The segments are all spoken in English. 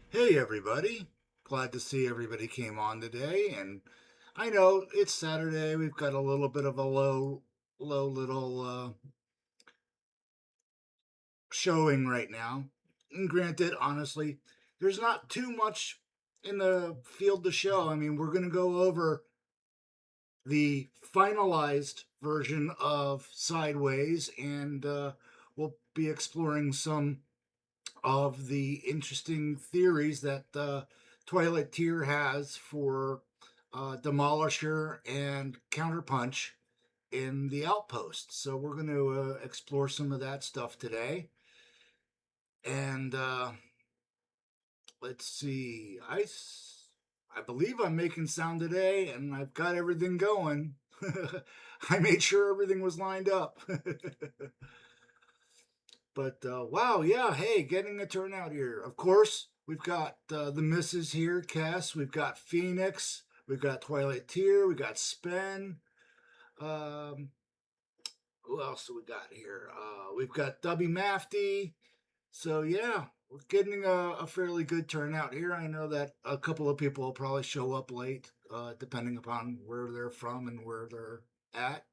Hey everybody. Glad to see everybody came on today. And I know it's Saturday. We've got a little bit of a low little showing right now. And granted, honestly, there's not too much in the field to show. I mean, we're going to go over the finalized version of Sideways, and we'll be exploring some of the interesting theories that Twilight Tier has for Demolisher and Counterpunch in the Outpost. So we're going to explore some of that stuff today. And let's see, I believe I'm making sound today, and I've got everything going. I made sure everything was lined up. But wow, yeah, hey, getting a turnout here. Of course, we've got the misses here, Cass. We've got Phoenix. We've got Twilight Tier. We got Spen. Um, who else do we got here? We've got Dubby Mafty. So yeah, we're getting a fairly good turnout here. I know that a couple of people will probably show up late, depending upon where they're from and where they're at.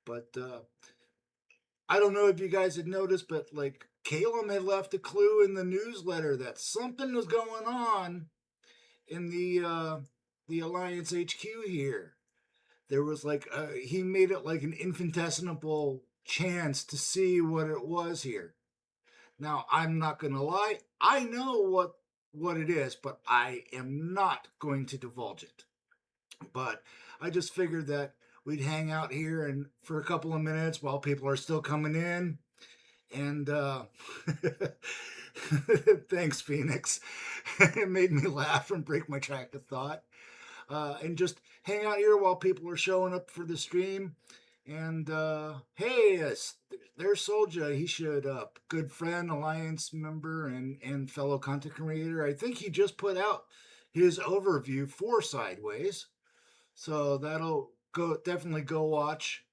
But I don't know if you guys had noticed, but like Caleb had left a clue in the newsletter that something was going on in the Alliance HQ here. There was like he made it like an infinitesimal chance to see what it was here. Now I'm not gonna lie, I know what it is, but I am not going to divulge it. But I just figured that we'd hang out here and for a couple of minutes while people are still coming in. And thanks, Phoenix. It made me laugh and break my track of thought. And just hang out here while people are showing up for the stream. And hey, there's Soldier. He showed up. Good friend, Alliance member, and fellow content creator. I think he just put out his overview for Sideways. So that'll definitely go watch.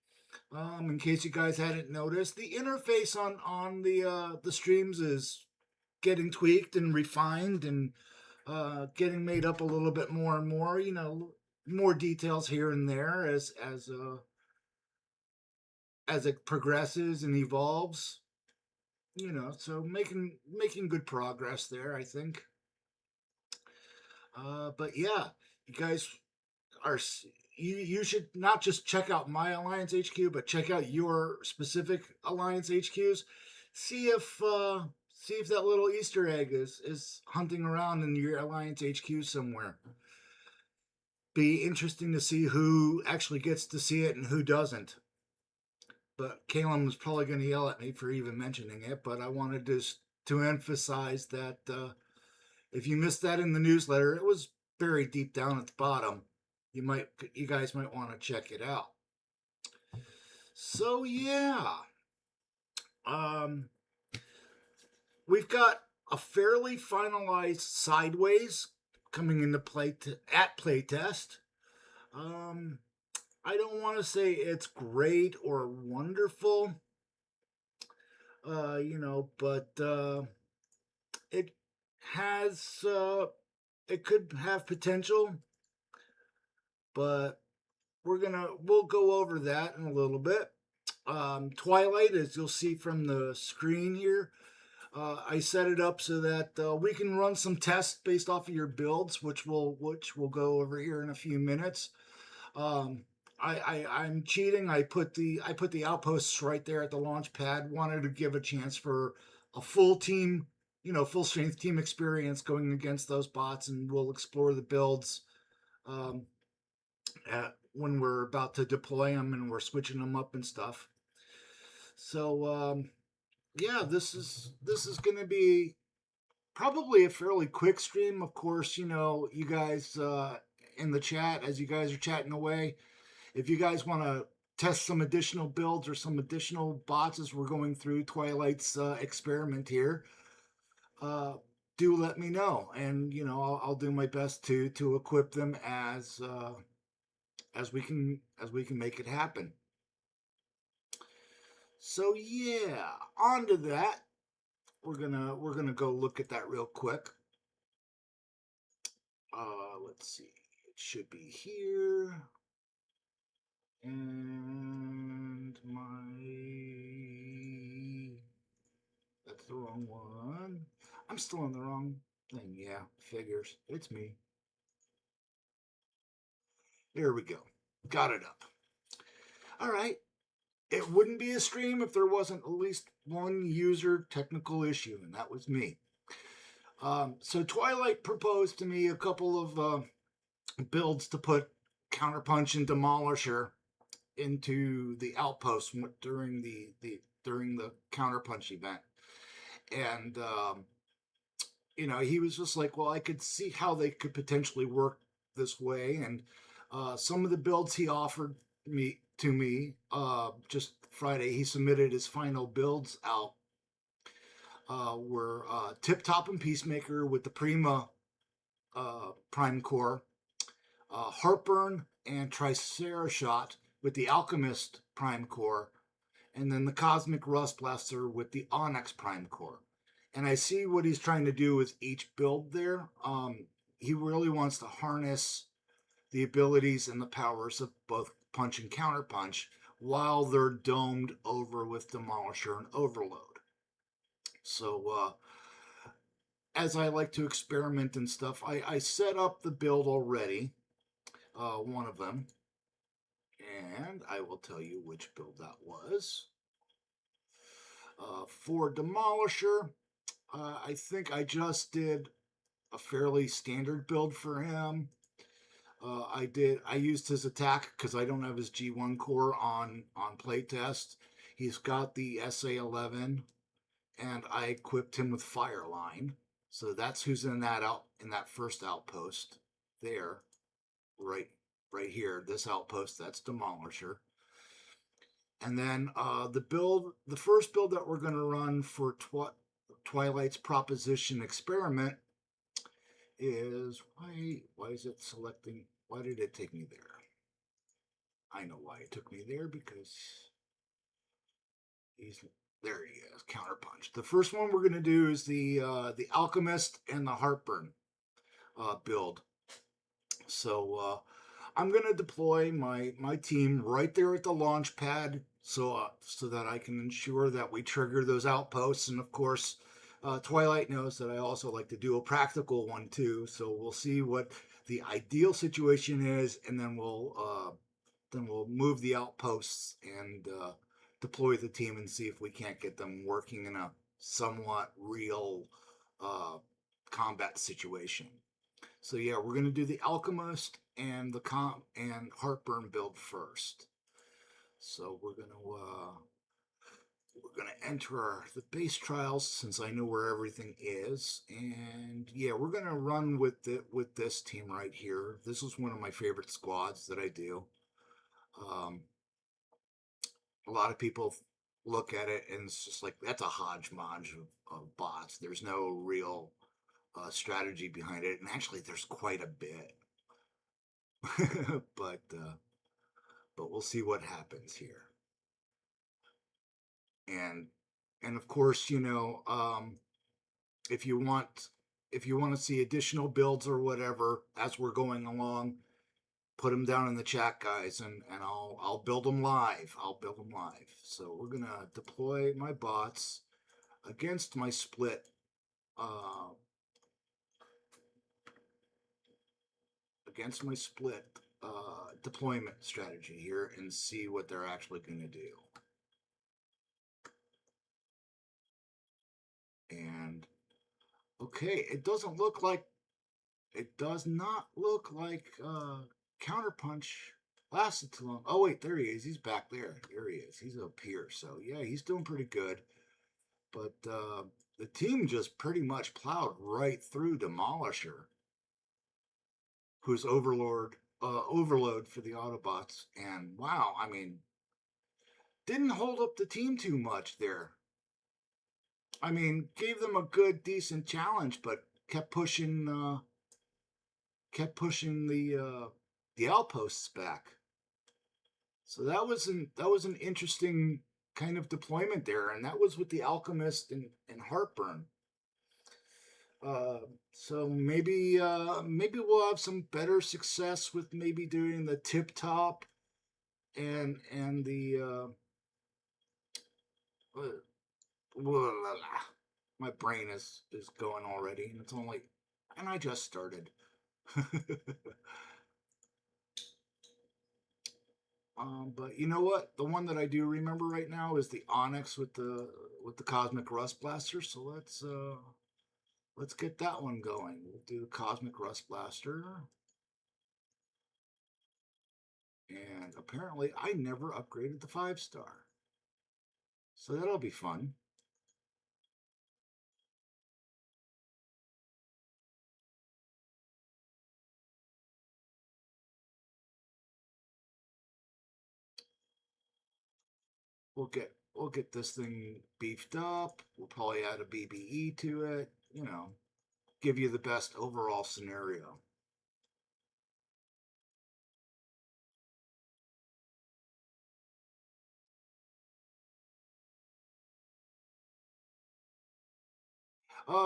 In case you guys hadn't noticed, the interface on the streams is getting tweaked and refined and getting made up a little bit more and more. You know, more details here and there as it progresses and evolves. You know, so making good progress there, I think. But yeah, you guys are you should not just check out my Alliance HQ, but check out your specific Alliance HQs. See if that little Easter egg is hunting around in your Alliance HQ somewhere. Be interesting to see who actually gets to see it and who doesn't. But Kalen was probably going to yell at me for even mentioning it. But I wanted to emphasize that if you missed that in the newsletter, it was buried deep down at the bottom. You guys might want to check it out. So yeah, um, we've got a fairly finalized Sideways coming into at playtest. Um, I don't want to say it's great or wonderful, but it has it could have potential, but we'll go over that in a little bit. Twilight, as you'll see from the screen here, I set it up so that we can run some tests based off of your builds, which we'll go over here in a few minutes. Um, I'm cheating. I put the outposts right there at the launch pad. Wanted to give a chance for a full team, full strength team experience going against those bots, and we'll explore the builds um, when we're about to deploy them and we're switching them up and stuff. So yeah, this is going to be probably a fairly quick stream. Of course, you guys in the chat as you guys are chatting away. If you guys want to test some additional builds or some additional bots as we're going through Twilight's experiment here, uh, do let me know, and I'll do my best to equip them as we can make it happen. So yeah, on to that. We're gonna go look at that real quick. let's see. It should be here. And that's the wrong one. I'm still on the wrong thing. Yeah, figures. It's me. There we go. Got it up. All right. It wouldn't be a stream if there wasn't at least one user technical issue, and that was me. So Twilight proposed to me a couple of builds to put Counterpunch and Demolisher into the outpost during the Counterpunch event, and he was just like, well, I could see how they could potentially work this way, and some of the builds he offered to me just Friday, he submitted his final builds out. Were Tip Top and Peacemaker with the Prima Prime Core, Heartburn and Tricerashot with the Alchemist Prime Core, and then the Cosmic Rust Blaster with the Onyx Prime Core. And I see what he's trying to do with each build there. He really wants to harness the abilities and the powers of both Punch and Counterpunch while they're domed over with Demolisher and Overload. So, as I like to experiment and stuff, I set up the build already, one of them, and I will tell you which build that was. For Demolisher, I think I just did a fairly standard build for him. I used his attack because I don't have his G1 core on playtest. He's got the SA-11, and I equipped him with Fireline. So that's who's in that first outpost there, right here. This outpost, that's Demolisher. And then the first build that we're going to run for Twilight's Proposition Experiment is why is it selecting? Why did it take me there? I know why it took me there, because there he is, Counterpunch. The first one we're going to do is the Alchemist and the Heartburn build. So I'm going to deploy my team right there at the launch pad, so that I can ensure that we trigger those outposts. And of course, Twilight knows that I also like to do a practical one too. So we'll see what the ideal situation is, and then we'll move the outposts and deploy the team and see if we can't get them working in a somewhat real combat situation. So yeah, we're going to do the Alchemist and the and Heartburn build first. So we're going to enter the base trials, since I know where everything is, and yeah, we're going to run with this team right here. This is one of my favorite squads that I do. A lot of people look at it and it's just like, that's a hodgepodge of bots. There's no real strategy behind it, and actually there's quite a bit. but we'll see what happens here. And of course, if you want to see additional builds or whatever as we're going along, put them down in the chat, guys, and I'll build them live. So we're gonna deploy my bots against my split deployment strategy here, and see what they're actually going to do. And okay, it does not look like Counterpunch lasted too long. Oh wait, there he is. He's back there. There he is. He's up here. So yeah, he's doing pretty good. But the team just pretty much plowed right through Demolisher, who's overload for the Autobots. And wow, I mean, didn't hold up the team too much there. I mean, gave them a good, decent challenge, but kept pushing the outposts back. So that was an interesting kind of deployment there, and that was with the Alchemist and Heartburn. So maybe we'll have some better success with maybe doing the tip top and the my brain is going already, and it's only and I just started. But you know what? The one that I do remember right now is the Onyx with the Cosmic Rust Blaster. So let's get that one going. We'll do the Cosmic Rust Blaster. And apparently I never upgraded the 5-star. So that'll be fun. We'll get this thing beefed up. We'll probably add a BBE to it, give you the best overall scenario.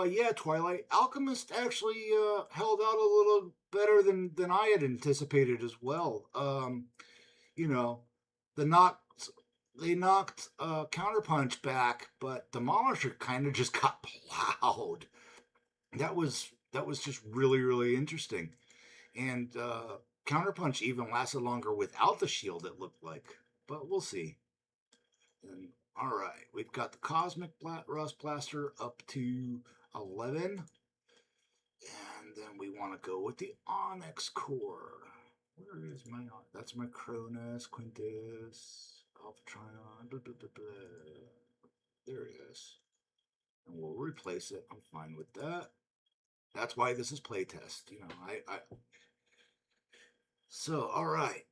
Yeah, Twilight Alchemist actually held out a little better than I had anticipated as well. You know, the knocked they knocked Counterpunch back, but Demolisher kind of just got plowed. That was just really interesting, and Counterpunch even lasted longer without the shield. It looked like, but we'll see. And all right, we've got the Cosmic Rust Blaster up to 11. And then we want to go with the Onyx Core. Where is my That's my Cronus, Quintus, Alpha Trion. Blah, blah, blah, blah. There it is. And we'll replace it. I'm fine with that. That's why this is playtest. So, all right.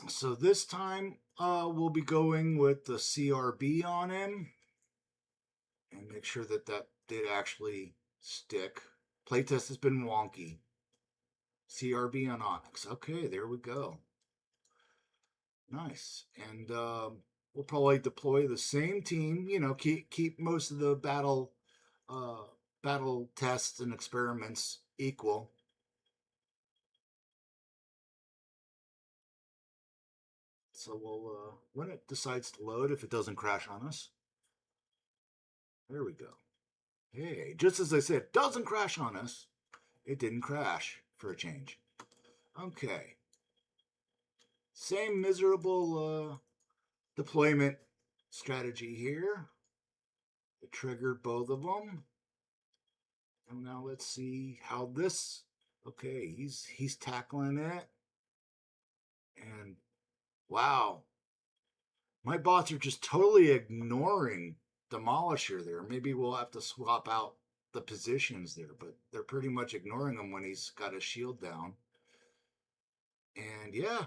So this time we'll be going with the CRB on him. And make sure that did actually stick. Playtest has been wonky. CRB on Onyx. Okay, there we go. Nice. And we'll probably deploy the same team. Keep most of the battle tests and experiments equal. So we'll when it decides to load, if it doesn't crash on us. There we go. Hey, just as I said, doesn't crash on us. It didn't crash for a change. Okay. Same miserable deployment strategy here. It triggered both of them. And now let's see how this. Okay, he's tackling it. And wow. My bots are just totally ignoring Demolisher there. Maybe we'll have to swap out the positions there, but they're pretty much ignoring him when he's got his shield down. And yeah,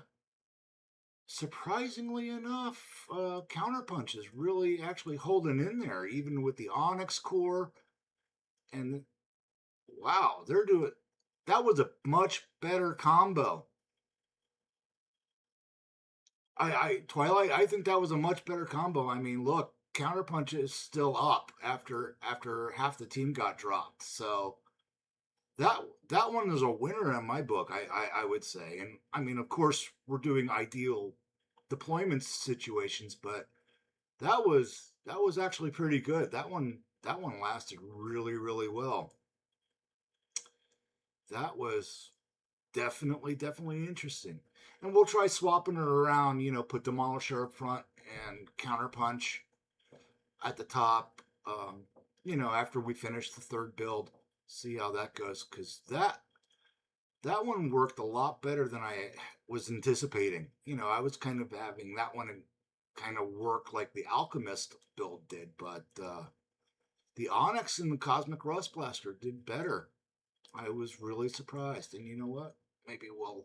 surprisingly enough, Counterpunch is really actually holding in there, even with the Onyx Core. And wow, they're doing. That was a much better combo. Twilight, I think that was a much better combo. I mean, look, Counterpunch is still up after half the team got dropped. So that one is a winner in my book, I would say. And I mean, of course, we're doing ideal deployment situations, but that was actually pretty good. That one lasted really well. That was definitely interesting. And we'll try swapping it around, put Demolisher up front and Counterpunch at the top, after we finish the third build, see how that goes. Because that one worked a lot better than I was anticipating. I was kind of having that one kind of work like the Alchemist build did, but the Onyx and the Cosmic Rust Blaster did better. I was really surprised. And you know what? Maybe we'll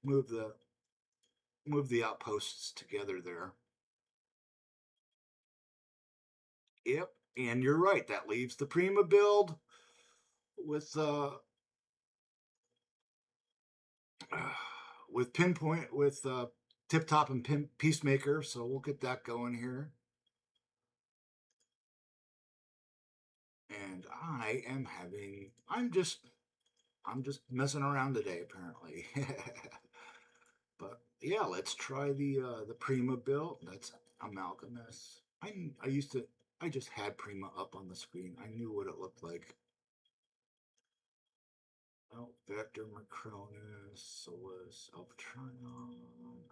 move the outposts together there. Yep, and you're right. That leaves the Prima build with with Pinpoint with Tip Top and Peacemaker. So we'll get that going here. And I'm just messing around today apparently. But yeah, let's try the Prima build. That's Amalgamus. I just had Prima up on the screen. I knew what it looked like. Oh, Vector, Macronus, Solus, Alphatrion,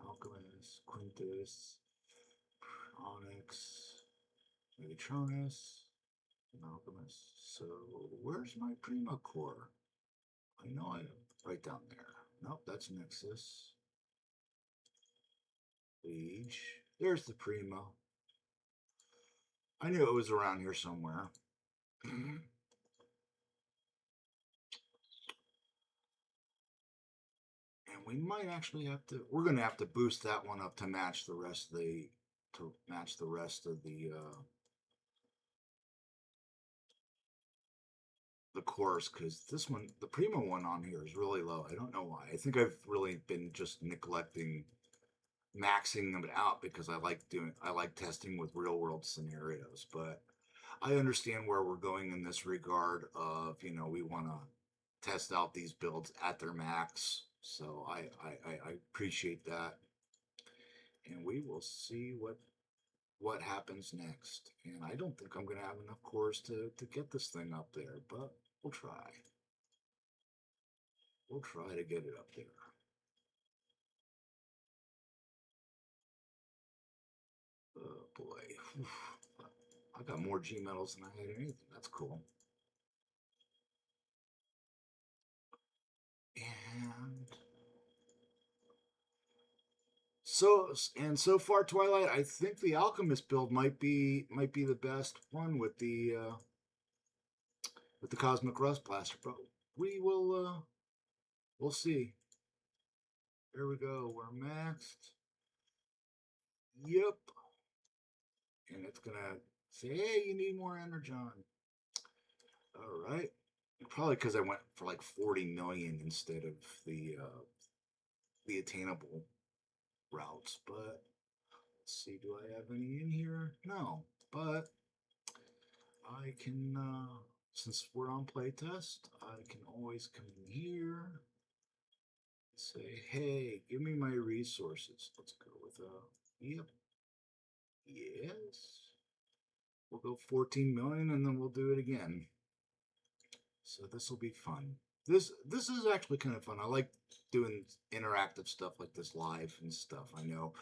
Alchemist, Quintus, Onyx, Megatronus, and Alchemist. So where's my Prima core? I know I right down there. Nope, that's Nexus. Liege. There's the Prima. I knew it was around here somewhere. And we might actually have to. We're going to have to boost that one up to match the rest of the course, because this one, the Prima one on here is really low. I don't know why. I think I've really been just neglecting maxing them out because I like testing with real world scenarios, but I understand where we're going in this regard of, we want to test out these builds at their max. So I appreciate that. And we will see what happens next. And I don't think I'm going to have enough cores to get this thing up there, but we'll try. We'll try to get it up there. Oh boy. I got more G metals than I had anything. That's cool. And so far, Twilight, I think the Alchemist build might be the best one with the Cosmic Rust Blaster, but we'll see. There we go. We're maxed. Yep. And it's gonna say, hey, you need more Energon. All right. Probably because I went for like 40 million instead of the attainable routes. But let's see, do I have any in here? No. But I can, since we're on playtest, I can always come in here, say, hey, give me my resources. Let's go with yep, yes. We'll go 14 million and then we'll do it again. So this will be fun. This is actually kind of fun. I like doing interactive stuff like this live and stuff. I know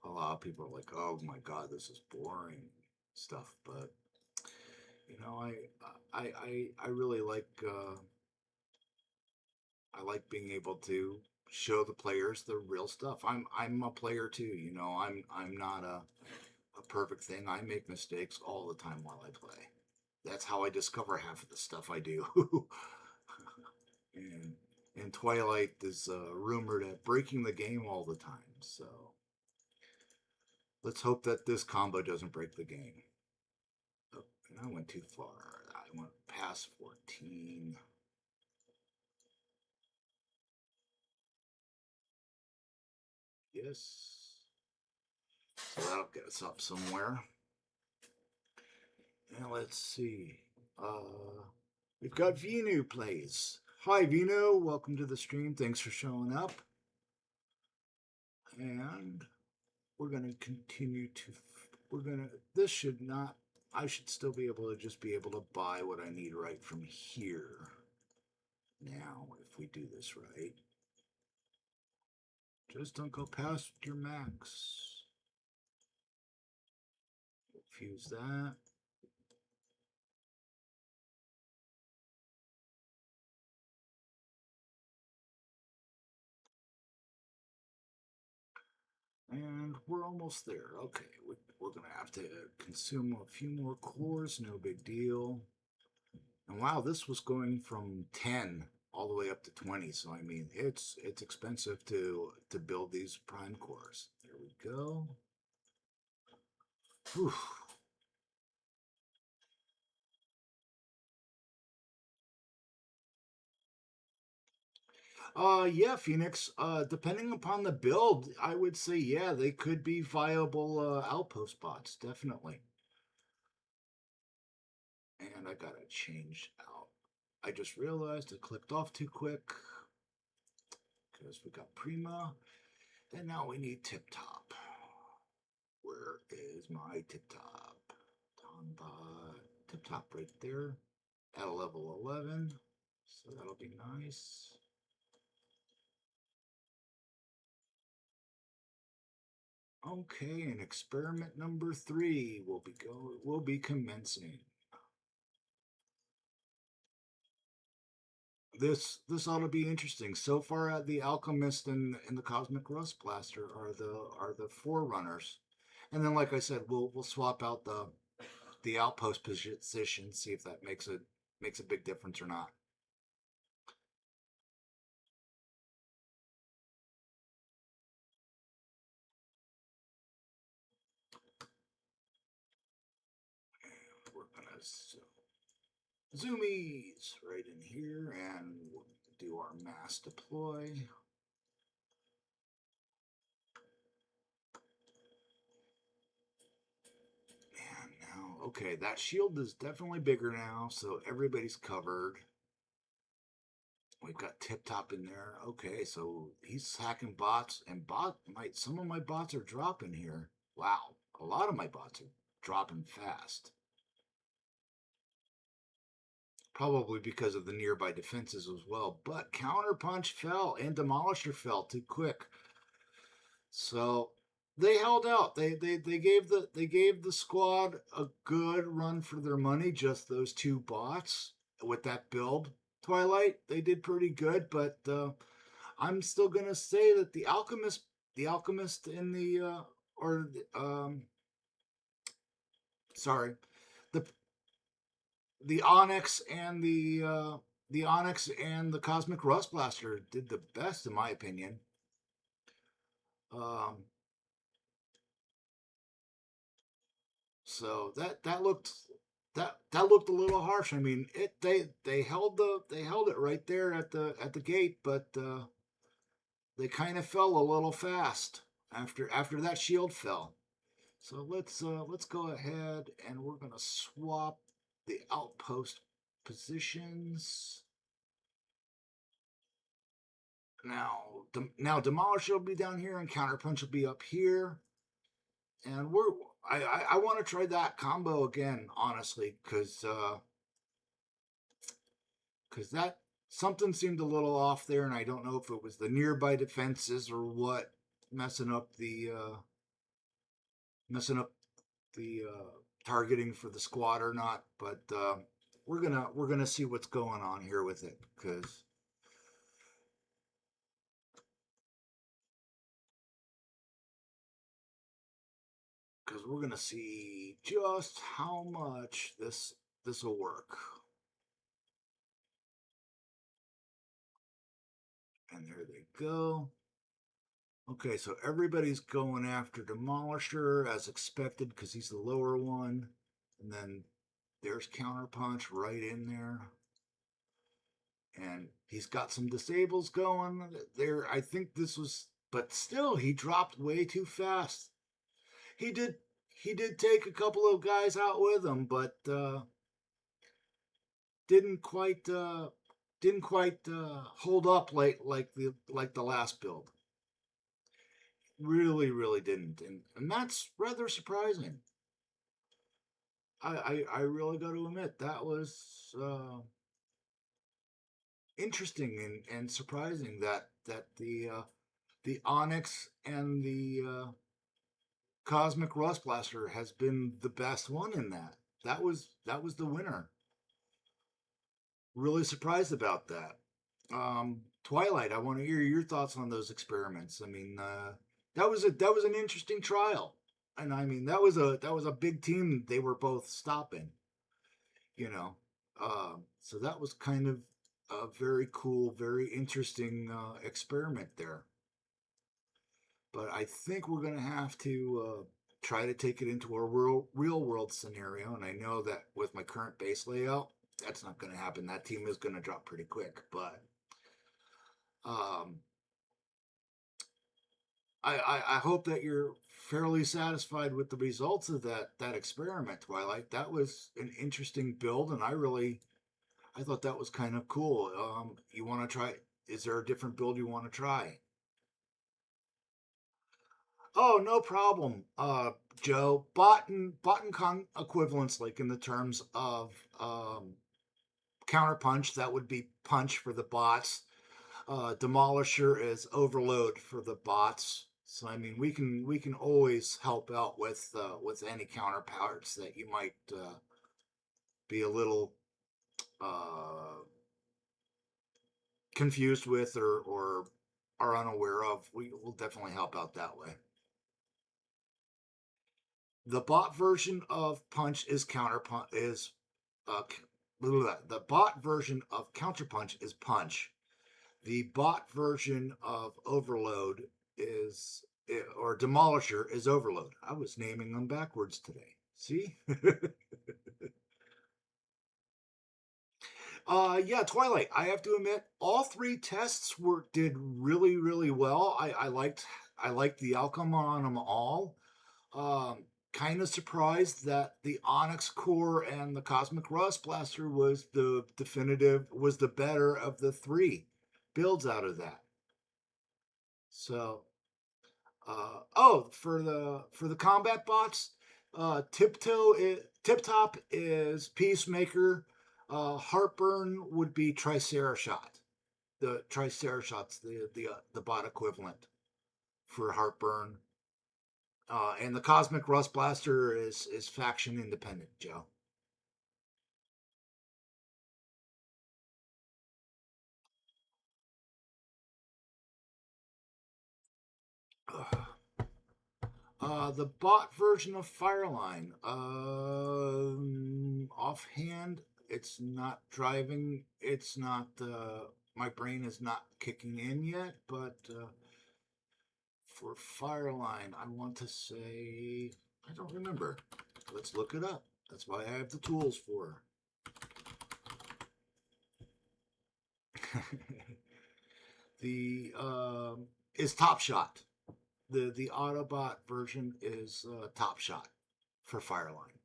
a lot of people are like, oh my god, this is boring stuff, but I really like I like being able to show the players the real stuff. I'm a player too, I'm not a perfect thing. I make mistakes all the time while I play. That's how I discover half of the stuff I do. and and Twilight is rumored at breaking the game all the time. So let's hope that this combo doesn't break the game. Oh, and I went too far. I went past 14. Yes. So that'll get us up somewhere. Now let's see. We've got Vinu plays. Hi Vinu, welcome to the stream. Thanks for showing up. And we're gonna continue to. This should not. I should still be able to just be able to buy what I need right from here. Now, if we do this right, just don't go past your max. Fuse that. And we're almost there. Okay, we're going to have to consume a few more cores, no big deal. And wow, this was going from 10 all the way up to 20. So I mean, it's expensive to build these prime cores. There we go. Whew. Yeah, Phoenix. Depending upon the build, I would say yeah, they could be viable outpost bots, definitely. And I got it changed out. I just realized I clicked off too quick because we got Prima, and now we need Tip Top. Where is my Tip Top? Tip Top right there at a level 11, so that'll be nice. Okay, and experiment number 3 will be commencing. This ought to be interesting. So far, the Alchemist and the Cosmic Rust Blaster are the forerunners, and then, like I said, we'll swap out the outpost position, see if that makes a big difference or not. We're gonna zoomies right in here, and we'll do our mass deploy. And now, okay, that shield is definitely bigger now, so everybody's covered. We've got Tip Top in there. Okay, so he's hacking bots, and some of my bots are dropping here. Wow, a lot of my bots are dropping fast. Probably because of the nearby defenses as well. But Counterpunch fell and Demolisher fell too quick. So they held out. They gave the squad a good run for their money. Just those 2 bots with that build. Twilight, they did pretty good, but I'm still gonna say that the Alchemist in the sorry, the Onyx and the Onyx and the Cosmic Rust Blaster did the best in my opinion. So that looked a little harsh. I mean, they held it right there at the gate, but they kind of fell a little fast after that shield fell. So let's go ahead and we're gonna swap the outpost positions. Now Demolisher will be down here and Counterpunch will be up here. And I want to try that combo again, honestly, because that something seemed a little off there, and I don't know if it was the nearby defenses or what messing up the targeting for the squad or not. But we're gonna see what's going on here with it because we're gonna see just how much this will work. And there they go. Okay, so everybody's going after Demolisher as expected because he's the lower one. And then there's Counterpunch right in there. And he's got some disables going there. I think this was, but still, he dropped way too fast. He did take a couple of guys out with him, but didn't quite hold up like the last build. Really didn't, and that's rather surprising. I really got to admit that was interesting and surprising that the Onyx and the Cosmic Rust Blaster has been the best one in that. That was the winner. Really surprised about that. Twilight, I want to hear your thoughts on those experiments. I mean, that was an interesting trial, and I mean that was a big team they were both stopping. You know, so that was kind of a very cool, very interesting experiment there. But I think we're going to have to try to take it into a real world scenario, and I know that with my current base layout, that's not going to happen. That team is going to drop pretty quick, but I hope that you're fairly satisfied with the results of that experiment, Twilight. That was an interesting build, and I thought that was kind of cool. You want to try? Is there a different build you want to try? Oh, no problem, Joe. Bot and con equivalents, like in the terms of counterpunch, that would be punch for the bots. Demolisher is overload for the bots. So I mean, we can always help out with any counterparts that you might be a little uh, confused with or are unaware of. We will definitely help out that way. The bot version of Punch is Counterpunch is uh, the bot version of Counterpunch is Punch. The bot version of Overload is or Demolisher is Overload. I was naming them backwards today. See? Yeah, Twilight. I have to admit, all three tests did really well. I liked the outcome on them all. Um, kind of surprised that the Onyx Core and the Cosmic Rust Blaster was the better of the three builds out of that. So, for the combat bots, Tip Top is Peacemaker. Heartburn would be Tricerashot. The Tricerashot's the bot equivalent for Heartburn. And the Cosmic Rust Blaster is faction independent, Joe. The bot version of Fireline. Offhand, it's not driving. It's not. My brain is not kicking in yet. But for Fireline, I want to say I don't remember. Let's look it up. That's why I have the tools for. the is Top Shot. The Autobot version is Top Shot for Fireline.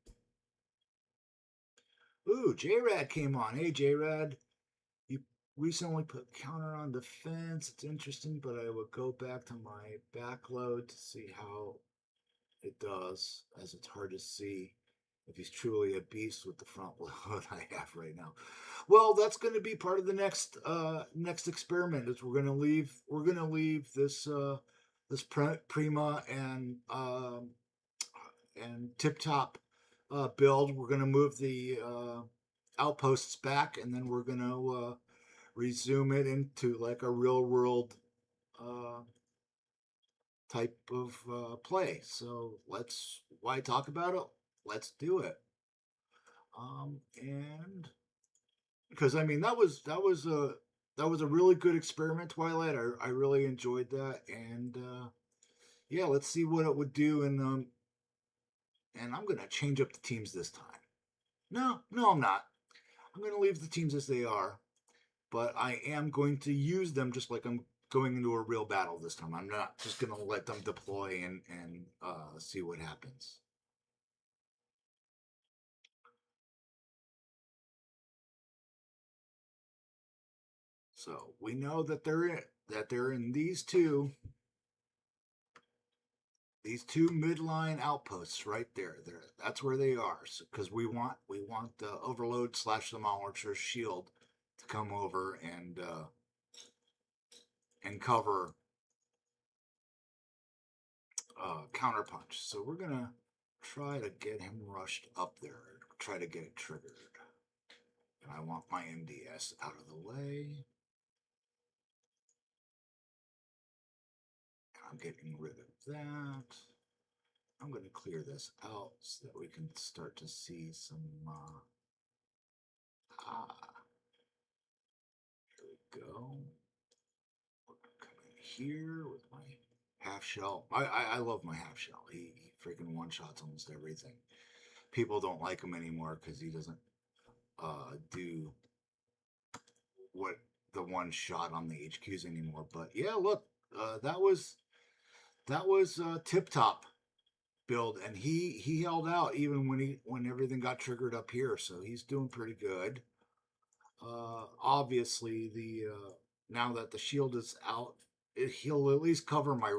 Ooh, JRad came on. Hey, JRad, you recently put counter on defense. It's interesting, but I would go back to my backload to see how it does, as it's hard to see if he's truly a beast with the front load I have right now. Well, that's going to be part of the next experiment. Is we're gonna leave this Prima and Tip Top build. We're gonna move the outposts back, and then we're gonna resume it into like a real world uh, type of play. So why talk about it? Let's do it. And because I mean that was a really good experiment, Twilight. I really enjoyed that, and yeah, let's see what it would do. And I'm gonna change up the teams this time. No, I'm not. I'm gonna leave the teams as they are, but I am going to use them just like I'm going into a real battle this time. I'm not just gonna let them deploy and see what happens. So we know that they're in these two midline outposts right there. That's where they are. Because we want the Overload / Demolisher shield to come over and cover Counterpunch. So we're gonna try to get him rushed up there. Try to get it triggered. And I want my MDS out of the way. I'm getting rid of that. I'm going to clear this out so that we can start to see some. Here we go. Come in here with my half shell. I love my half shell. He freaking one shots almost everything. People don't like him anymore because he doesn't do what the one shot on the HQs anymore. But yeah, look, that was that was Tip Top build, and he held out even when everything got triggered up here, so he's doing pretty good. Obviously, the now that the shield is out, he'll at least cover my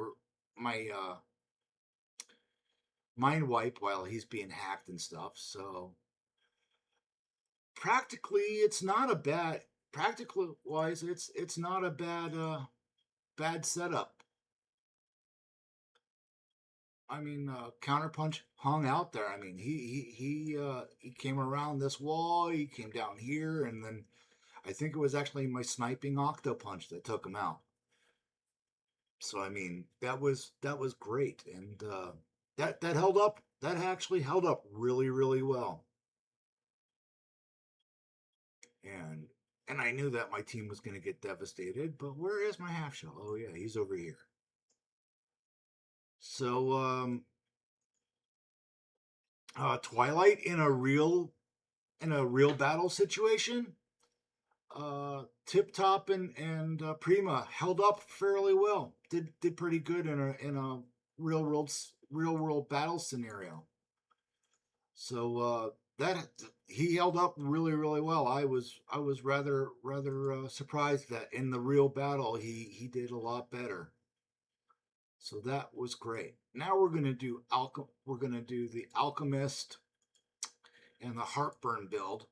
mind wipe while he's being hacked and stuff. So practically, it's not a bad practically wise. It's not a bad setup. I mean, Counterpunch hung out there. I mean, he came around this wall. He came down here, and then I think it was actually my sniping Octopunch that took him out. So I mean, that was great, and that held up. That actually held up really well. And I knew that my team was going to get devastated. But where is my half shell? Oh yeah, he's over here. So Twilight in a real battle situation. Tip Top and Prima held up fairly well. Did pretty good in a real world battle scenario. So that he held up really well. I was rather surprised that in the real battle he did a lot better. So that was great. Now we're gonna do the Alchemist and the Heartburn build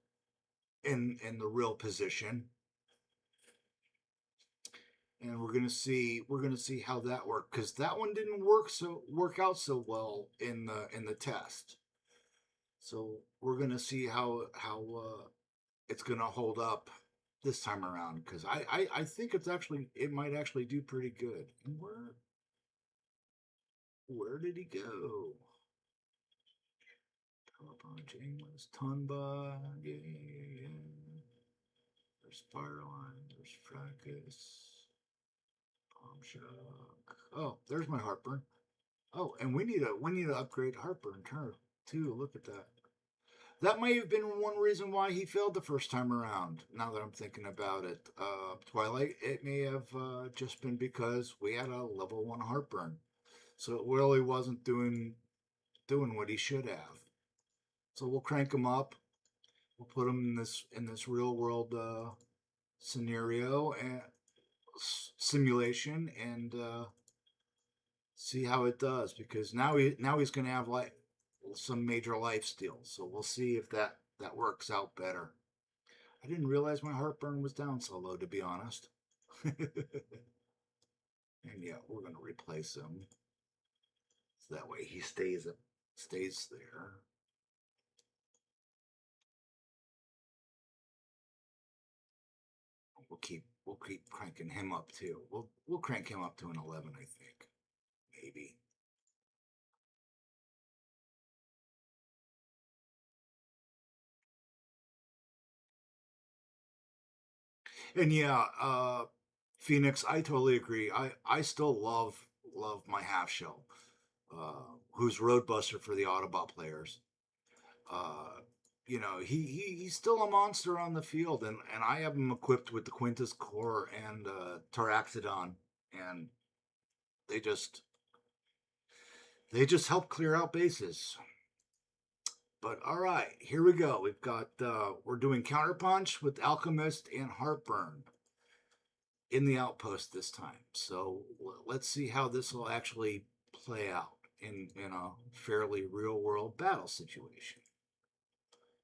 in the real position, and we're gonna see how that worked, because that one didn't work out so well in the test. So we're gonna see how it's gonna hold up this time around, because I think it might actually do pretty good. And where did he go? Punch, aimless, Tonba, yeah. There's Fireline, there's Fracas, Palm Shock. Oh, there's my Heartburn. Oh, and we need to upgrade Heartburn too. Look at that. That may have been one reason why he failed the first time around. Now that I'm thinking about it, Twilight, it may have just been because we had a level 1 Heartburn, so it really wasn't doing what he should have. So we'll crank him up. We'll put him in this real world scenario and simulation, and see how it does, because now he's going to have like some major life steals. So we'll see if that works out better. I didn't realize my Heartburn was down so low, to be honest. And yeah, we're going to replace him, so that way he stays there. We'll keep cranking him up too. We'll crank him up to an 11, I think, maybe. And yeah, Phoenix, I totally agree. I still love my half shell, who's Roadbuster for the Autobot players. Uh, he's still a monster on the field, and I have him equipped with the Quintus Core and Taraxodon, and they just help clear out bases. But all right, here we go. We've got we're doing Counterpunch with Alchemist and Heartburn in the outpost this time. So let's see how this will actually play out in a fairly real world battle situation.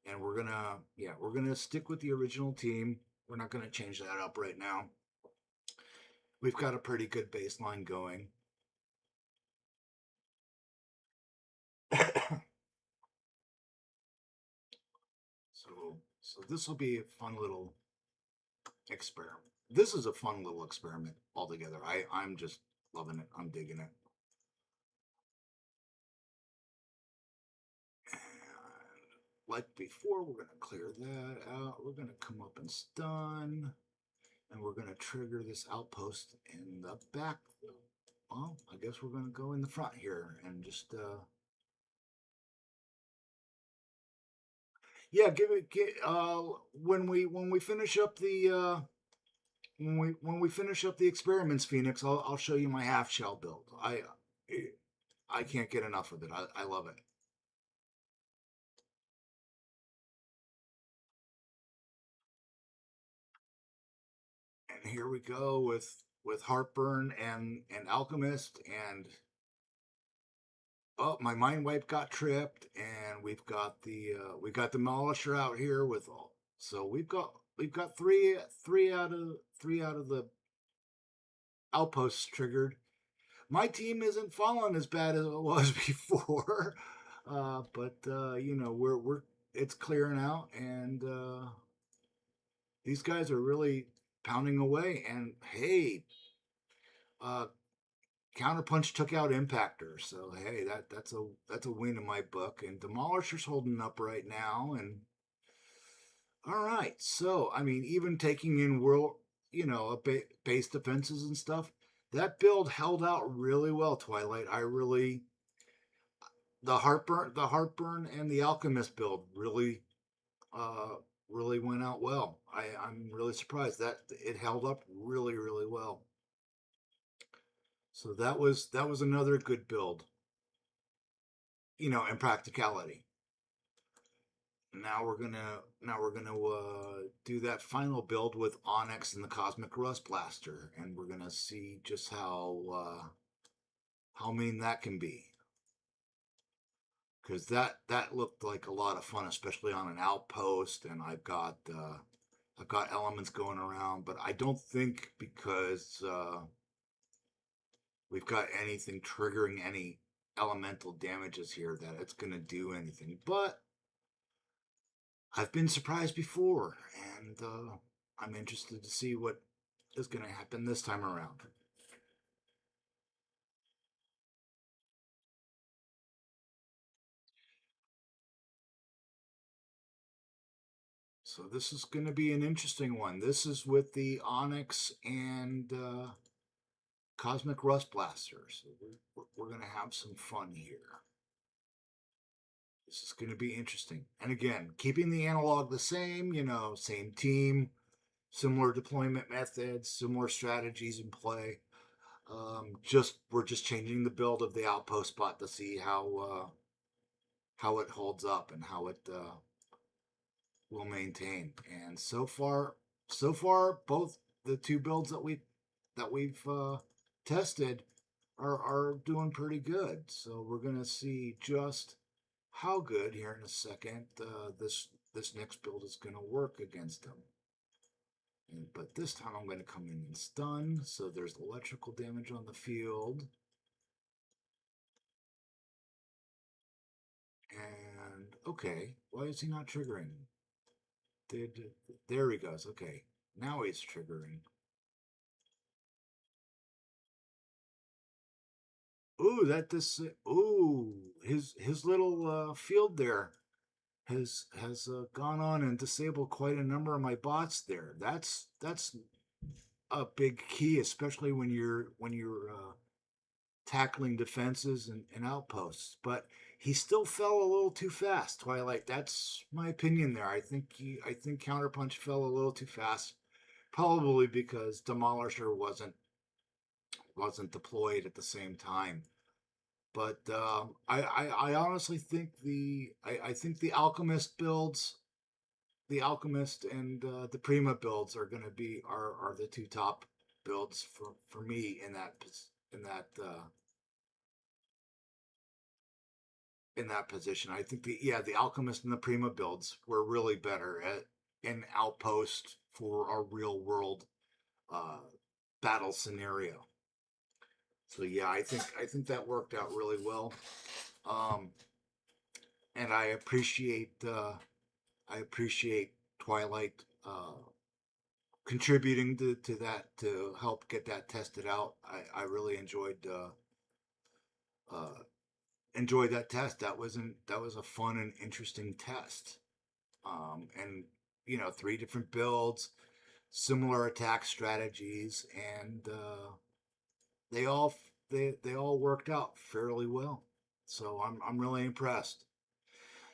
And we're gonna stick with the original team. We're not gonna change that up right now. We've got a pretty good baseline going. So this will be a fun little experiment. This is a fun little experiment altogether. I'm just loving it. I'm digging it. And like before, we're going to clear that out. We're going to come up and stun. And we're going to trigger this outpost in the back. Well, I guess we're going to go in the front here and just... yeah, when we finish up the... when we finish up the experiments, Phoenix, I'll show you my half shell build. I can't get enough of it. I love it. And here we go with Heartburn and Alchemist, and oh, my mind wipe got tripped, and we got Demolisher out here with all. So we've got three out of the outposts triggered. My team isn't falling as bad as it was before, but you know we're it's clearing out, and these guys are really pounding away. And hey, uh, Counterpunch took out Impactor, so hey, that's a win in my book. And Demolisher's holding up right now. And all right, so I mean, even taking in world, you know, base defenses and stuff, that build held out really well. Twilight, I really the heartburn, and the alchemist build uh, really went out well. I'm really surprised that it held up really well. So that was another good build, you know, in practicality. Now we're gonna do that final build with Onyx and the Cosmic Rust Blaster, and we're gonna see just how mean that can be. Because that looked like a lot of fun, especially on an outpost. And I've got elements going around, but I don't think because we've got anything triggering any elemental damages here that it's going to do anything. But I've been surprised before, and I'm interested to see what is going to happen this time around. So this is going to be an interesting one. This is with the Onyx and Cosmic Rust Blaster. So we're going to have some fun here. This is going to be interesting. And again, keeping the analog the same, you know, same team, similar deployment methods, similar strategies in play. Just we're just changing the build of the outpost spot to see how it holds up and how it will maintain. And so far, both the two builds that we've tested are doing pretty good. So we're gonna see just how good here in a second this next build is gonna work against them. But this time I'm going to come in and stun, so there's electrical damage on the field. And okay, why is he not triggering? There he goes. Okay, now he's triggering. Ooh, ooh, his little field there has gone on and disabled quite a number of my bots there. That's a big key, especially when you're tackling defenses and outposts. But he still fell a little too fast. Twilight. That's my opinion there. I think Counterpunch fell a little too fast, probably because Demolisher wasn't deployed at the same time. But I honestly think I think the Alchemist builds, the Alchemist and the Prima builds are going to be are the two top builds for me in that position. I think the Alchemist and the Prima builds were really better at an outpost for a real world uh, battle scenario. So yeah, I think that worked out really well. Um, and I appreciate Twilight contributing to that to help get that tested out. I really uh, enjoyed that test. That was a fun and interesting test. And you know, three different builds, similar attack strategies, and they all they all worked out fairly well. So I'm really impressed.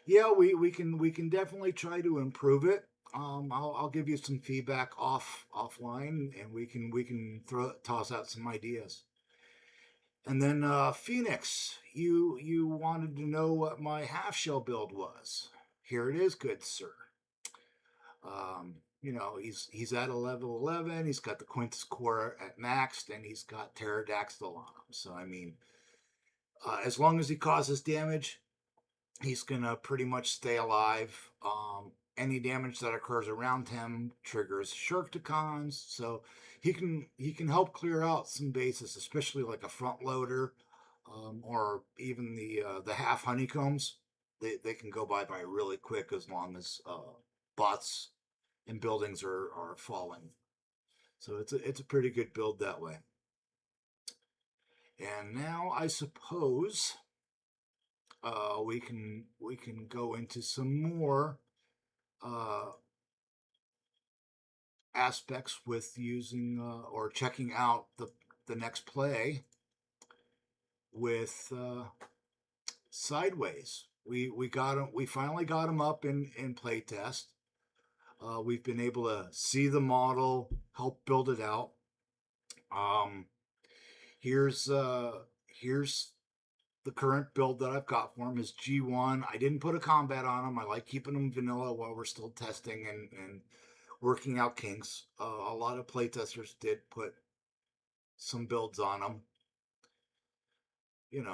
Yeah, we can definitely try to improve it. I'll give you some feedback offline, and we can toss out some ideas. And then Phoenix, you wanted to know what my half shell build was. Here it is, good sir. He's at a level 11. He's got the Quintus core at maxed, and he's got pterodactyl on him. So I mean, as long as he causes damage, he's gonna pretty much stay alive. Any damage that occurs around him triggers Shurktacons, so he can help clear out some bases, especially like a front loader, or even the half honeycombs. They can go by really quick as long as bots and buildings are falling. So it's a pretty good build that way. And now I suppose we can go into some more uh, aspects with using or checking out the next play with Sideways. We got him. We finally got him up in playtest. We've been able to see the model, help build it out. Um, here's the current build that I've got for him is G1. I didn't put a combat on him. I like keeping him vanilla while we're still testing and working out kinks. A lot of playtesters did put some builds on him,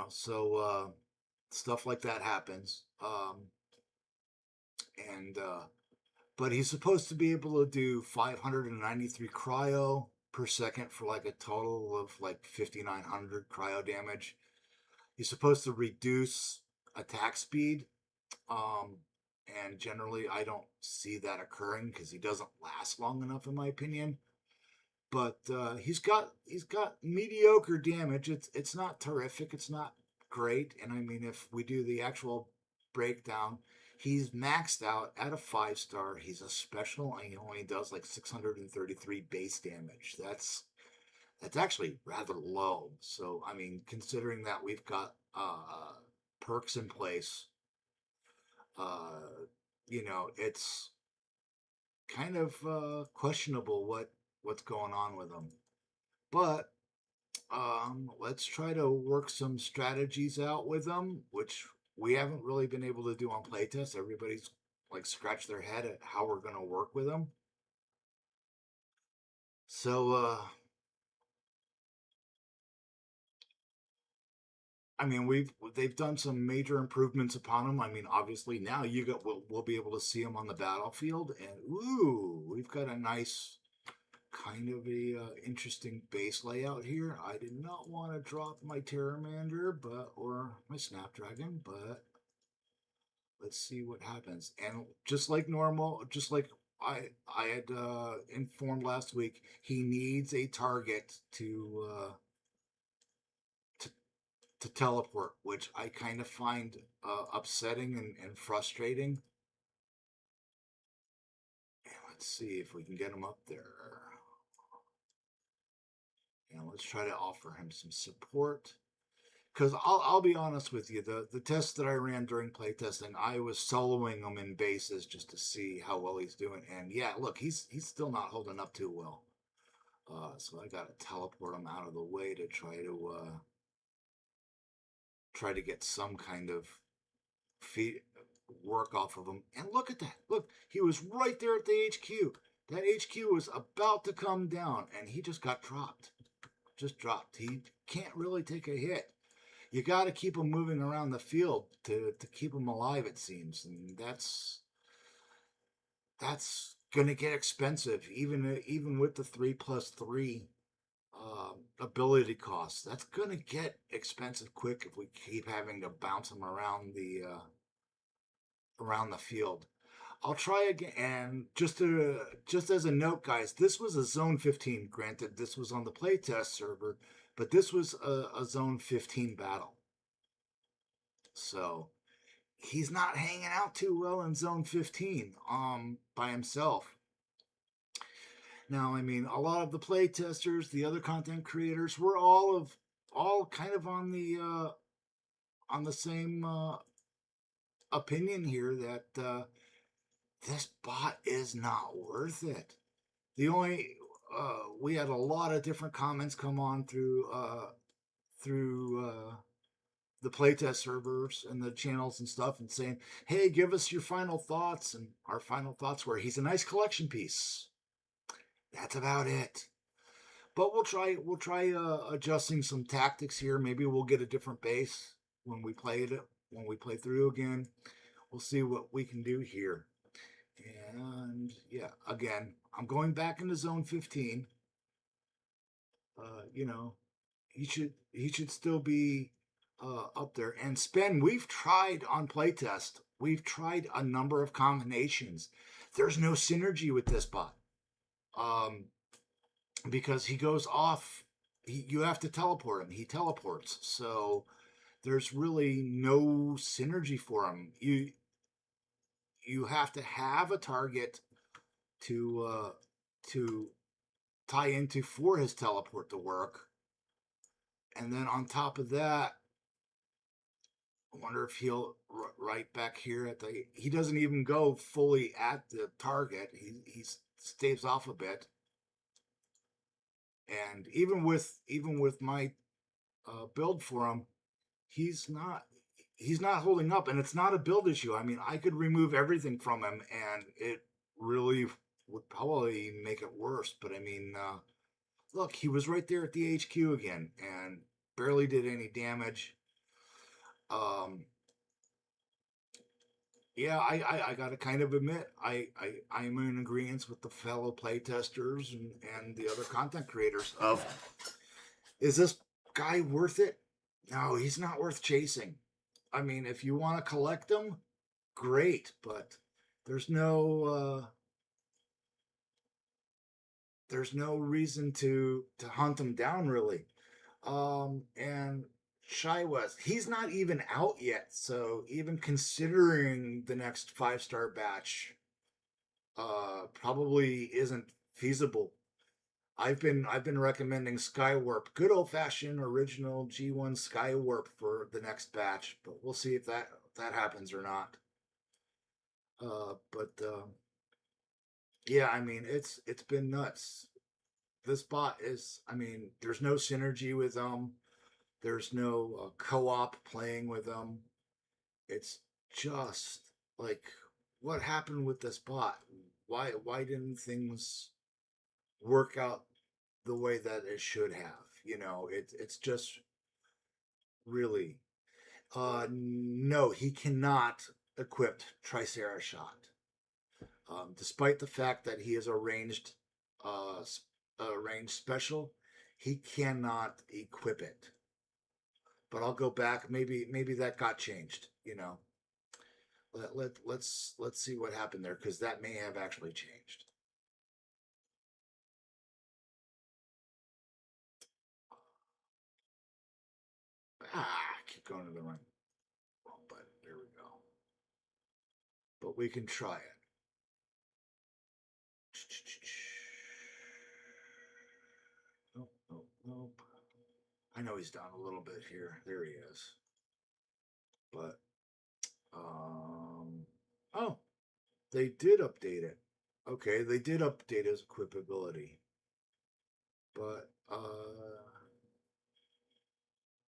so stuff like that happens. And But he's supposed to be able to do 593 cryo per second for like a total of like 5,900 cryo damage. He's supposed to reduce attack speed, um, and generally I don't see that occurring because he doesn't last long enough, in my opinion. But he's got mediocre damage. It's not terrific. It's not great. And I mean, if we do the actual breakdown, he's maxed out at a 5-star. He's a special, and he only does like 633 base damage. That's actually rather low. So I mean, considering that we've got perks in place, uh, it's kind of questionable what's going on with him. But let's try to work some strategies out with them, which we haven't really been able to do on playtest. Everybody's like scratched their head at how we're going to work with them. So, I mean, they've done some major improvements upon them. I mean, obviously now we'll be able to see them on the battlefield, and ooh, we've got a nice kind of a interesting base layout here. I did not want to drop my Terramander, or my Snapdragon, but let's see what happens. And just like normal, just like I had informed last week, he needs a target to to teleport, which I kind of find upsetting and frustrating. And let's see if we can get him up there. And let's try to offer him some support. Because I'll be honest with you, the tests that I ran during playtesting, I was soloing him in bases just to see how well he's doing. And yeah, look, he's still not holding up too well. So I got to teleport him out of the way to try to get some kind of work off of him. And look at that! Look, he was right there at the HQ. That HQ was about to come down, and he just got dropped. Just dropped. He can't really take a hit. You got to keep him moving around the field to keep him alive, it seems, and that's gonna get expensive, even with the 3+3 ability costs. That's gonna get expensive quick if we keep having to bounce him around the field. I'll try again, and just as a note, guys, this was a Zone 15. Granted, this was on the playtest server, but this was a Zone 15 battle. So he's not hanging out too well in Zone 15 by himself. Now, I mean, a lot of the playtesters, the other content creators, were all kind of on the same opinion here that this bot is not worth it. The only we had a lot of different comments come on through through the playtest servers and the channels and stuff, and saying, "Hey, give us your final thoughts." And our final thoughts were, "He's a nice collection piece." That's about it. But we'll try adjusting some tactics here. Maybe we'll get a different base when we play it when we play through again. We'll see what we can do here. And yeah, again, I'm going back into zone 15. You know, he should still be up there. And Spen, we've tried on playtest. We've tried a number of combinations. There's no synergy with this bot. Because he goes off. You have to teleport him. He teleports. So there's really no synergy for him. You have to have a target to tie into for his teleport to work. And then on top of that, I wonder if he'll right back here at the. He doesn't even go fully at the target. He staves off a bit. And even with my build for him, he's not holding up, and it's not a build issue. I mean, I could remove everything from him, and it really would probably make it worse. But I mean, look, he was right there at the HQ again, and barely did any damage. Yeah, I gotta kind of admit, I'm in agreement with the fellow playtesters and the other content creators of, is this guy worth it? No, he's not worth chasing. I mean, if you want to collect them, great, but there's no reason to hunt him down really. And Shy West, he's not even out yet, so even considering the next 5-star batch probably isn't feasible. I've been recommending Skywarp, good old fashioned original G1 Skywarp for the next batch, but we'll see if that happens or not. But yeah, I mean it's been nuts. This bot is, I mean, there's no synergy with them. There's no co-op playing with them. It's just like, what happened with this bot? Why didn't things work out the way that it should have? You know, it's just really no, he cannot equip Tricera Shot. Despite the fact that he is a ranged special, he cannot equip it. But I'll go back. Maybe that got changed. You know, let's see what happened there, because that may have actually changed. Keep going to the right. Wrong button. There we go. But we can try it. Nope, nope, nope. I know he's down a little bit here. There he is. But oh, they did update it. Okay, they did update his equipability. But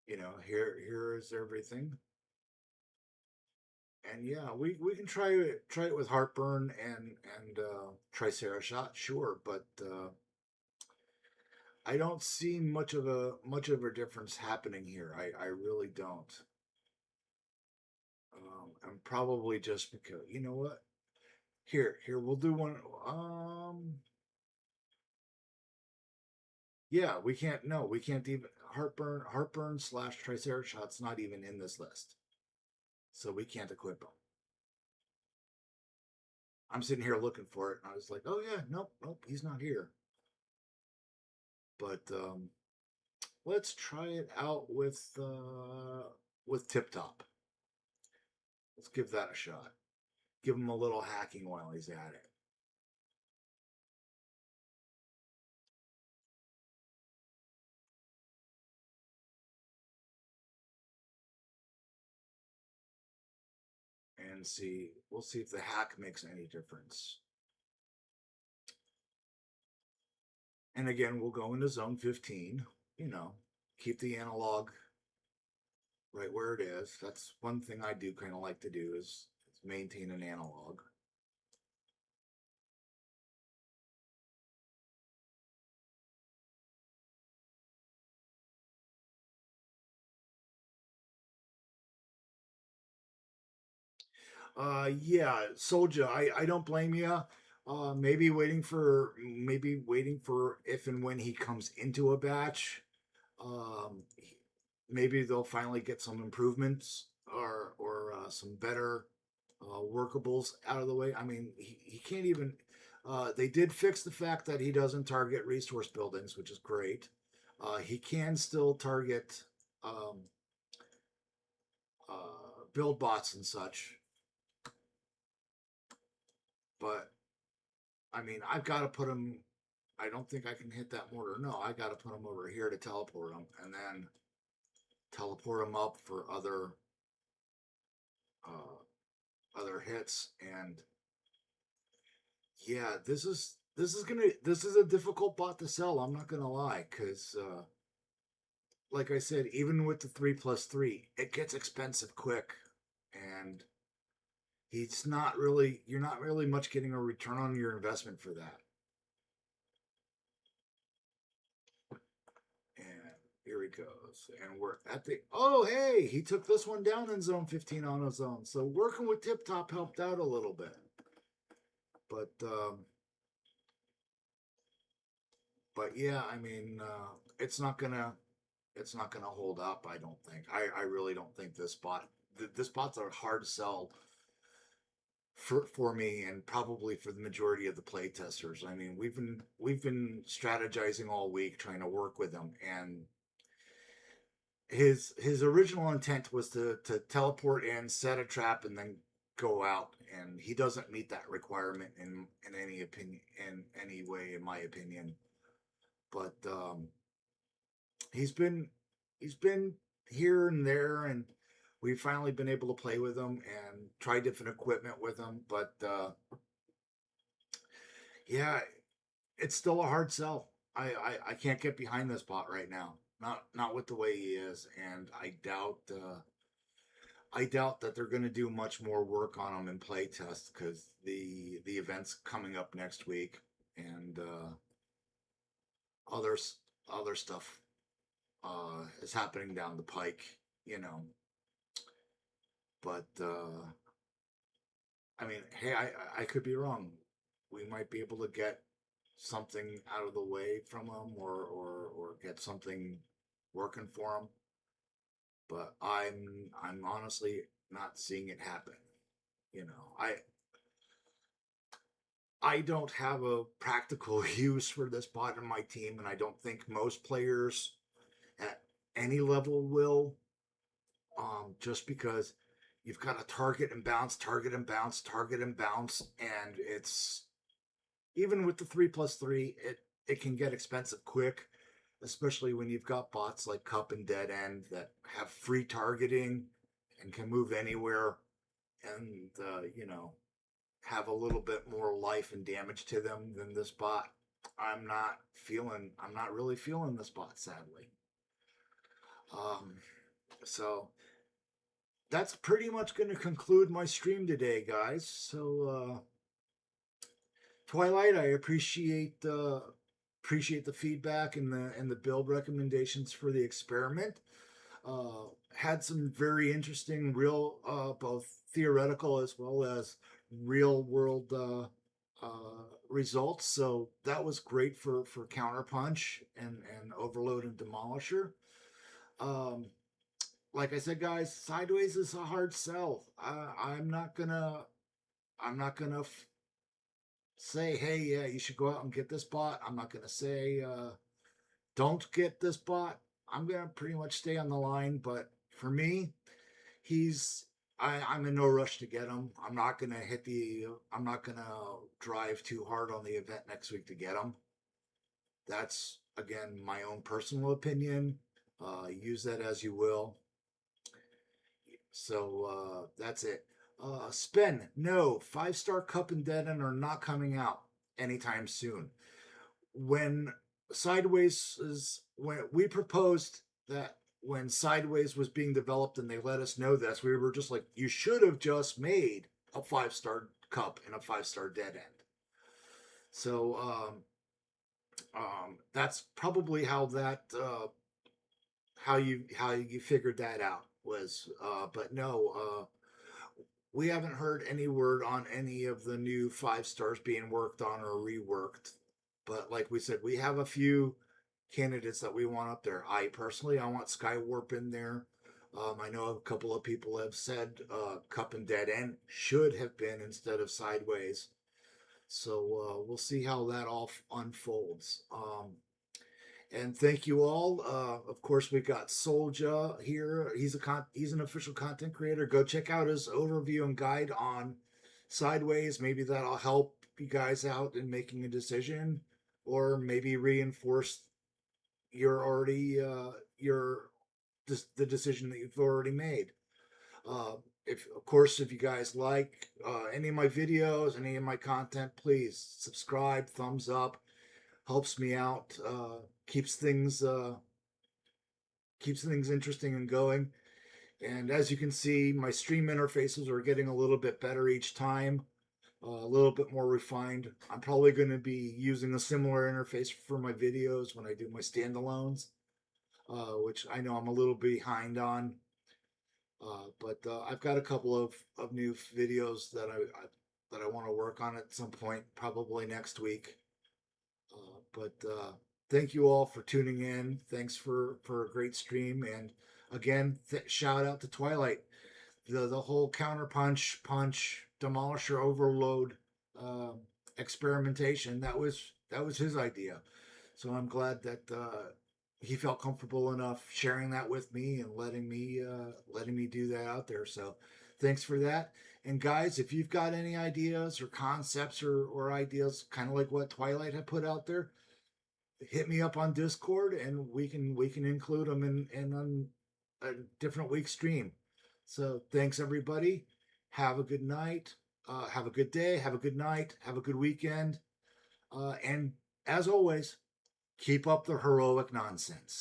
you know, here is everything. And yeah, we can try it with Heartburn and Tricera Shot, sure, but I don't see much of a difference happening here. I really don't. I'm probably just because, you know what? Here we'll do one. Yeah, we can't. No, we can't even Heartburn / Tricera Shot's not even in this list, so we can't equip them. I'm sitting here looking for it, and I was like, oh yeah, nope, he's not here. But let's try it out with Tip Top. Let's give that a shot. Give him a little hacking while he's at it. And see, we'll see if the hack makes any difference. And again, we'll go into zone 15, you know. keep the analog right where it is. That's one thing I do kind of like to do is maintain an analog. Yeah, Soldier, I don't blame you. Maybe waiting for if and when he comes into a batch. Um, Maybe they'll finally get some improvements or some better workables out of the way. I mean, he can't even. They did fix the fact that he doesn't target resource buildings, which is great. He can still target um, build bots and such, but I mean, I've got to put him. I don't think I can hit that mortar. No, I got to put him over here to teleport him, and then teleport him up for uh, other hits. And yeah, this is a difficult bot to sell. I'm not gonna lie, because like I said, even with the 3+3, it gets expensive quick, and he's not really. You're not really much getting a return on your investment for that. And here he goes. And we're at the. Oh, hey, he took this one down in zone 15 on his own. So working with Tip Top helped out a little bit. But yeah, I mean, it's not gonna hold up. I don't think. I really don't think this spot's a hard sell for me and probably for the majority of the play testers. I mean, we've been strategizing all week trying to work with him, and his original intent was to teleport in, set a trap, and then go out. And he doesn't meet that requirement in any opinion in any way, in my opinion. But he's been he's been here and there, and we've finally been able to play with him and try different equipment with him. But yeah, it's still a hard sell. I can't get behind this bot right now. Not with the way he is, and I doubt that they're going to do much more work on him in play test because the event's coming up next week, and other other stuff is happening down the pike, you know. But I mean, hey, I could be wrong. We might be able to get something out of the way from him, or get something working for him. But I'm honestly not seeing it happen. You know, I don't have a practical use for this bot in my team, and I don't think most players at any level will. Just because you've got to target and bounce, target and bounce, target and bounce, and it's even with the 3+3, it can get expensive quick, especially when you've got bots like Cup and Dead End that have free targeting and can move anywhere, and you know, have a little bit more life and damage to them than this bot. I'm not really feeling this bot, sadly. Um, so that's pretty much going to conclude my stream today, guys. So Twilight, I appreciate the feedback and the build recommendations for the experiment. Had some very interesting, real, both theoretical as well as real world results. So that was great for Counterpunch and Overload and Demolisher. Um, like I said, guys, Sideways is a hard sell. I'm not gonna say, hey, yeah, you should go out and get this bot. I'm not gonna say, don't get this bot. I'm gonna pretty much stay on the line. But for me, he's I'm in no rush to get him. I'm not gonna drive too hard on the event next week to get him. That's again my own personal opinion. Use that as you will. So that's it. Spin, no, 5-star Cup and Dead End are not coming out anytime soon. When Sideways is when we proposed that when Sideways was being developed and they let us know this, we were just like, you should have just made a 5-star cup and a 5-star dead end. So that's probably how you figured that out was. But no, we haven't heard any word on any of the new 5-stars being worked on or reworked. But like we said, we have a few candidates that we want up there. I personally, I want Skywarp in there. I know a couple of people have said Cup and Dead End should have been instead of Sideways. So we'll see how that all unfolds. And thank you all. Of course, we got Solja here. He's an official content creator. Go check out his overview and guide on Sideways. Maybe that'll help you guys out in making a decision, or maybe reinforce your the decision that you've already made. If of course, if you guys like any of my videos, any of my content, please subscribe, thumbs up, helps me out, keeps things interesting and going. And as you can see, my stream interfaces are getting a little bit better each time, a little bit more refined. I'm probably going to be using a similar interface for my videos when I do my standalones, which I know I'm a little behind on. But I've got a couple of new videos that I want to work on at some point, probably next week. But thank you all for tuning in. Thanks for a great stream, and again, shout out to Twilight. The whole Counterpunch, Punch, Demolisher, Overload uh, experimentation, that was his idea. So I'm glad that he felt comfortable enough sharing that with me and letting me do that out there. So thanks for that. And guys, if you've got any ideas or concepts or ideas, kind of like what Twilight had put out there, hit me up on Discord and we can include them in a different week stream. So thanks everybody. Have a good night. Have a good day. Have a good night. Have a good weekend. And as always, keep up the heroic nonsense.